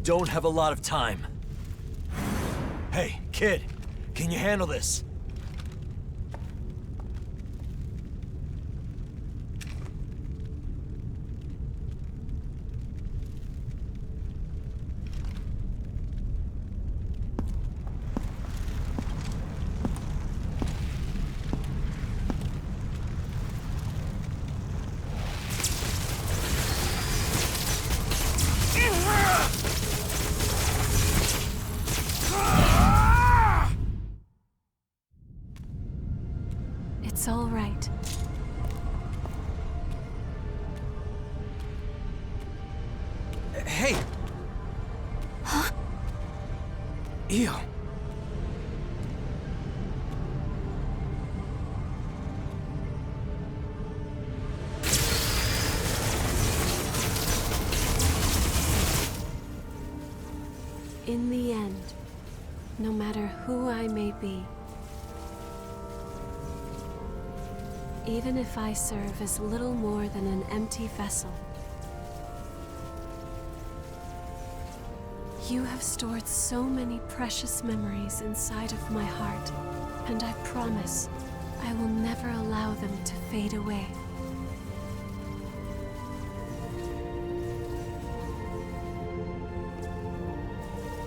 don't have a lot of time. Hey, kid, can you handle this? It's all right. Hey! Huh? Ew. In the end, no matter who I may be, even if I serve as little more than an empty vessel, you have stored so many precious memories inside of my heart, and I promise I will never allow them to fade away.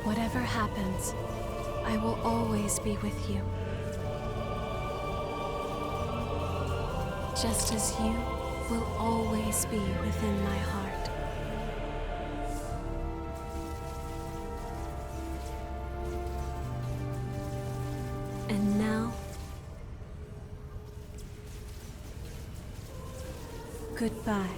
Whatever happens, I will always be with you. Just as you will always be within my heart. And now, goodbye.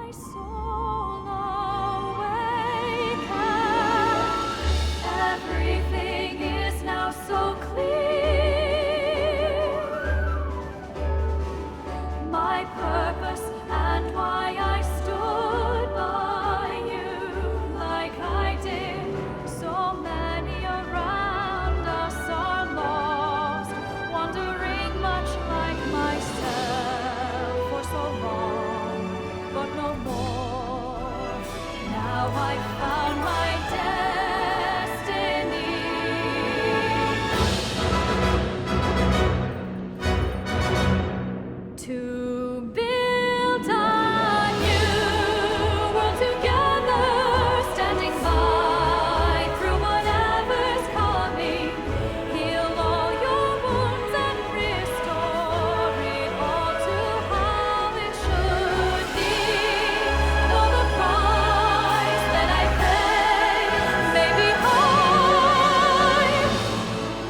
my soul awakens. Everything is now so clear. My purpose and why I stood by you like I did. So many around us are lost, wandering much like myself for so long, but no more. Now I found my destiny. To build a new world together, standing by through whatever's coming. Heal all your wounds and restore it all to how it should be. Though the price that I pay may be high,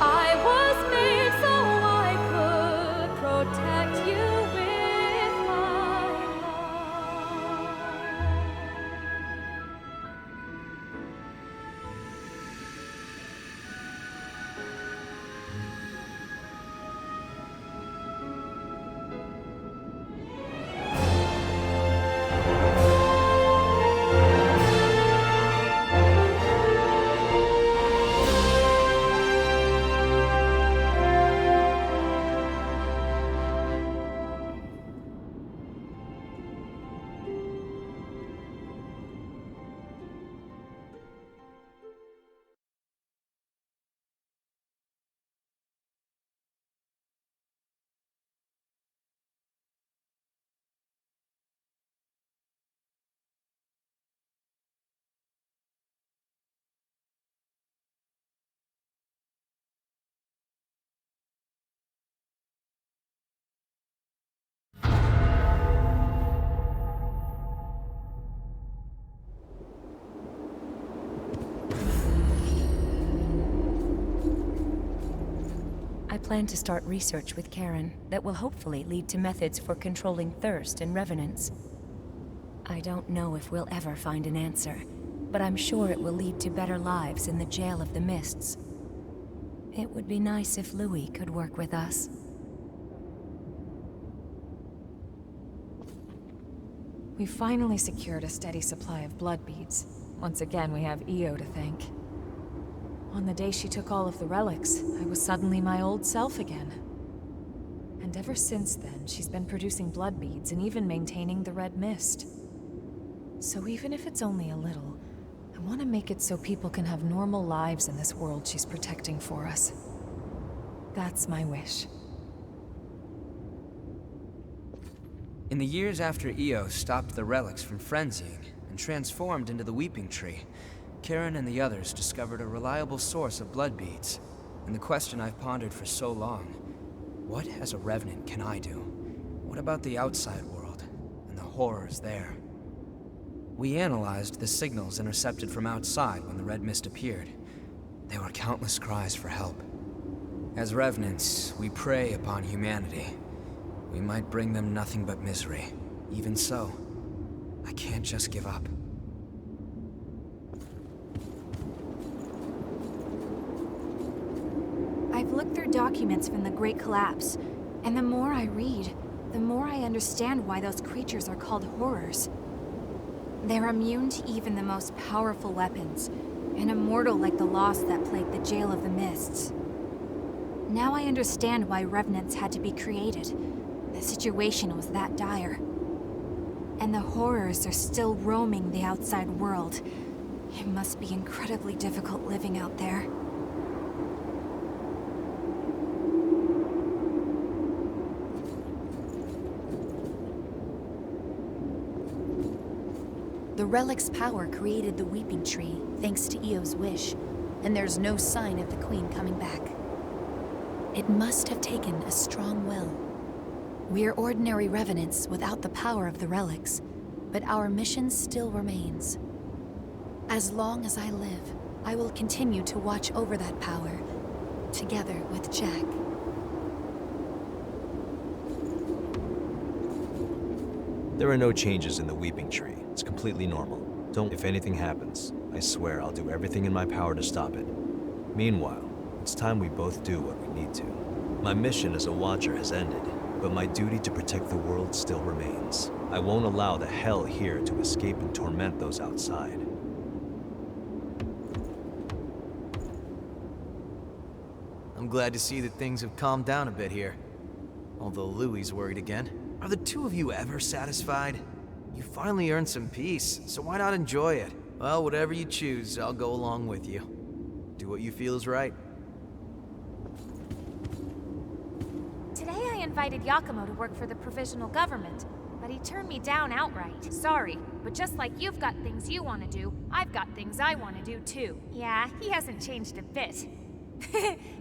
I was made so I could protect you with my life. I plan to start research with Karen that will hopefully lead to methods for controlling thirst and revenants. I don't know if we'll ever find an answer, but I'm sure it will lead to better lives in the Jail of the Mists. It would be nice if Louis could work with us. We finally secured a steady supply of blood beads. Once again, we have Io to thank. On the day she took all of the relics, I was suddenly my old self again. And ever since then, she's been producing blood beads and even maintaining the red mist. So even if it's only a little, I want to make it so people can have normal lives in this world she's protecting for us. That's my wish. In the years after Io stopped the relics from frenzying and transformed into the Weeping Tree, Karen and the others discovered a reliable source of blood beads. And the question I've pondered for so long, what as a Revenant can I do? What about the outside world and the horrors there? We analyzed the signals intercepted from outside when the red mist appeared. They were countless cries for help. As Revenants, we prey upon humanity. We might bring them nothing but misery. Even so, I can't just give up. I've looked through documents from the Great Collapse, and the more I read, the more I understand why those creatures are called horrors. They're immune to even the most powerful weapons, and immortal like the loss that plagued the Jail of the Mists. Now I understand why Revenants had to be created. The situation was that dire. And the horrors are still roaming the outside world. It must be incredibly difficult living out there. The relic's power created the Weeping Tree, thanks to Io's wish, and there's no sign of the Queen coming back. It must have taken a strong will. We're ordinary Revenants without the power of the relics, but our mission still remains. As long as I live, I will continue to watch over that power, together with Jack. There are no changes in the weeping tree. It's completely normal. If anything happens, I swear I'll do everything in my power to stop it. Meanwhile, it's time we both do what we need to. My mission as a Watcher has ended, but my duty to protect the world still remains. I won't allow the hell here to escape and torment those outside. I'm glad to see that things have calmed down a bit here. Although Louie's worried again. Are the two of you ever satisfied? You finally earned some peace, so why not enjoy it? Well, whatever you choose, I'll go along with you. Do what you feel is right. Today I invited Yakumo to work for the provisional government, but he turned me down outright. Sorry, but just like you've got things you want to do, I've got things I want to do too. Yeah, he hasn't changed a bit.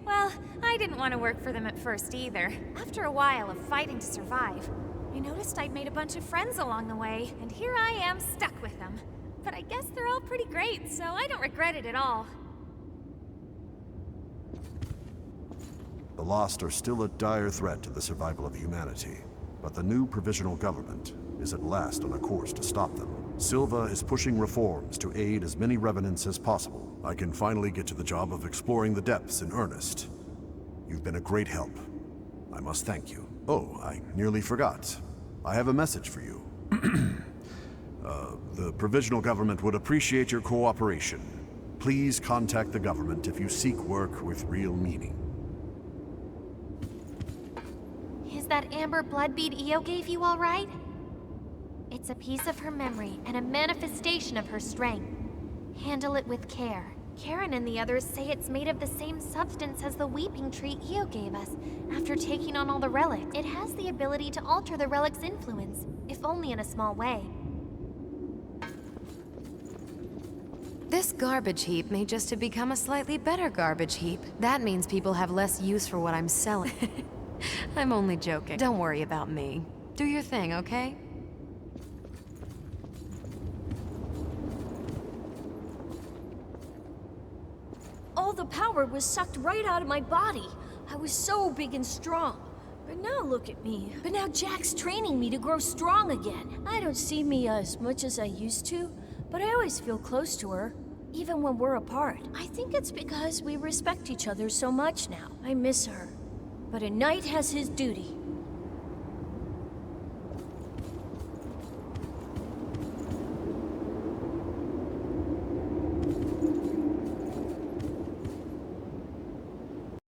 Well, I didn't want to work for them at first either. After a while of fighting to survive, I noticed I'd made a bunch of friends along the way, and here I am stuck with them. But I guess they're all pretty great, so I don't regret it at all. The Lost are still a dire threat to the survival of humanity, but the new provisional government is at last on a course to stop them. Silva is pushing reforms to aid as many revenants as possible. I can finally get to the job of exploring the depths in earnest. You've been a great help. I must thank you. Oh, I nearly forgot. I have a message for you. The provisional government would appreciate your cooperation. Please contact the government if you seek work with real meaning. Is that amber blood bead Io gave you all right? It's a piece of her memory and a manifestation of her strength. Handle it with care. Karen and the others say it's made of the same substance as the weeping tree Io gave us after taking on all the relics. It has the ability to alter the relic's influence, if only in a small way. This garbage heap may just have become a slightly better garbage heap. That means people have less use for what I'm selling. I'm only joking. Don't worry about me. Do your thing, okay? All the power was sucked right out of my body. I was so big and strong. But now look at me. But now Jack's training me to grow strong again. I don't see me as much as I used to, but I always feel close to her, even when we're apart. I think it's because we respect each other so much now. I miss her. But a knight has his duty,